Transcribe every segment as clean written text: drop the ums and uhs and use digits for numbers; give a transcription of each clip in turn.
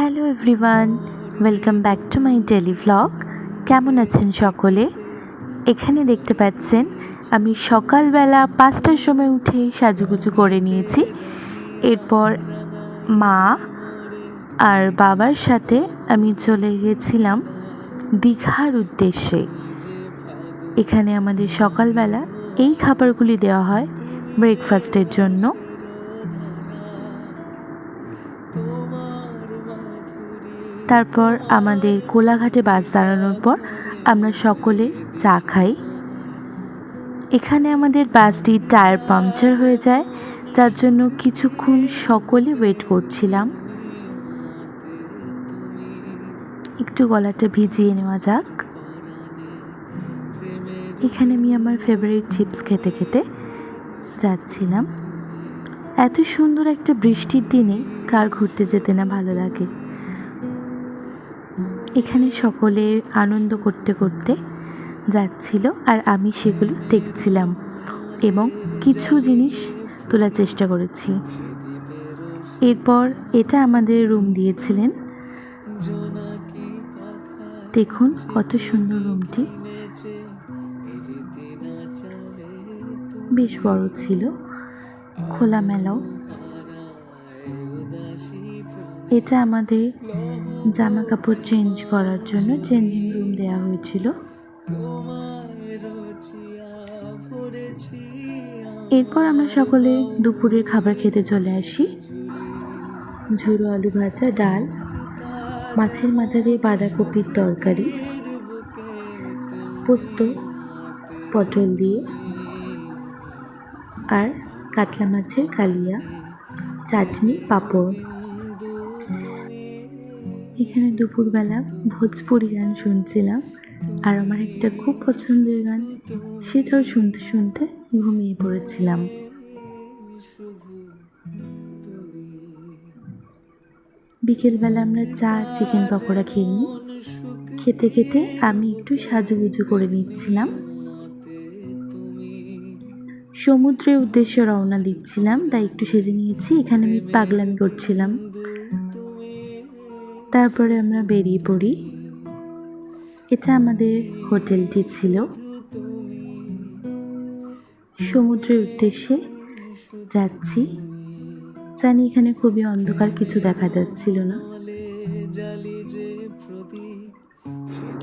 Hello everyone, welcome back to my daily vlog. কেমন আছেন সকলে? এখানে দেখতে পাচ্ছেন আমি সকালবেলা 5টার সময় উঠে সাজুগুজু করে নিয়েছি। এরপর মা আর বাবার সাথে আমি চলে গেছিলাম দীঘার উদ্দেশ্যে। এখানে আমাদের সকালবেলা এই খাবারগুলি দেওয়া হয় ব্রেকফাস্টের জন্য। তারপর আমাদের কোলাঘাটে বাস দাঁড়ানোর পর আমরা সকলে চা খাই। এখানে আমাদের বাসটির টায়ার পাংচার হয়ে যায়, তার জন্য কিছুক্ষণ সকলে ওয়েট করছিলাম। একটু গলাটা ভিজিয়ে নেওয়া যাক। এখানে আমি আমার ফেভারিট চিপস খেতে খেতে যাচ্ছিলাম। এত সুন্দর একটা বৃষ্টির দিনে কার ঘুরতে যেতে না ভালো লাগে। এখানে সকলে আনন্দ করতে করতে যাচ্ছিল আর আমি সেগুলো দেখছিলাম এবং কিছু জিনিস তোলার চেষ্টা করেছি। এরপর এটা আমাদের রুম দিয়েছিলেন। দেখুন কত সুন্দর রুমটি, বেশ বড় ছিল, খোলামেলাও। এটা আমাদের জামা কাপড় চেঞ্জ করার জন্য চেঞ্জিং রুম দেওয়া হয়েছিল। এরপর আমরা সকলে দুপুরের খাবার খেতে চলে আসি। ঝুরো আলু ভাজা, ডাল, মাছের মাথা দিয়ে বাঁধাকপির তরকারি, পোস্ত পটল দিয়ে, আর কাতলা মাছের কালিয়া, চাটনি, পাঁপড়। এখানে দুপুরবেলা ভোজপুরি গান শুনছিলাম আর আমার একটা খুব পছন্দের গান, সেটাও শুনতে শুনতে ঘুমিয়ে পড়েছিলাম। বিকেলবেলা আমরা চা, চিকেন পকোড়া খেয়ে নিই। খেতে খেতে আমি একটু সাজুগুজু করে নিচ্ছিলাম। সমুদ্রের উদ্দেশ্যে রওনা দিচ্ছিলাম, তাই একটু সেজে নিয়েছি। এখানে আমি পাগলামি করছিলাম। তারপরে আমরা বেরিয়ে পড়ি। এটা আমাদের হোটেলটি ছিল। সমুদ্রের উদ্দেশ্যে যাচ্ছি। জানি এখানে খুবই অন্ধকার, কিছু দেখা যাচ্ছিল না।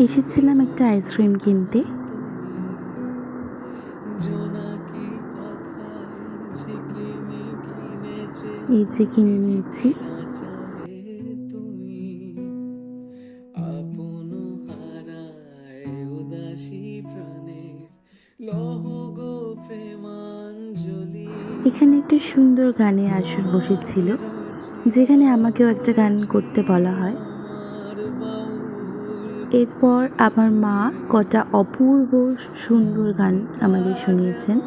এসেছিলাম একটা আইসক্রিম কিনতে। এই যে কিনে নিয়েছি। এখানে একটা সুন্দর গানের আসর বসেছিল, যেখানে আমাকেও একটা গান করতে বলা হয়। এরপর আমার মা কটা অপূর্ব সুন্দর গান আমাদের শুনিয়েছেন।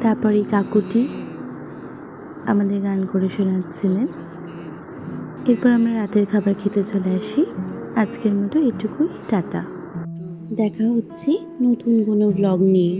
তারপর এই কাকুটি আমাদের গান করে শোনাচ্ছিলেন। এরপর আমরা রাতের খাবার খেতে চলে আসি। আজকের মতো এটুকুই, টাটা। দেখা হচ্ছে নতুন কোনো ব্লগ নিয়ে।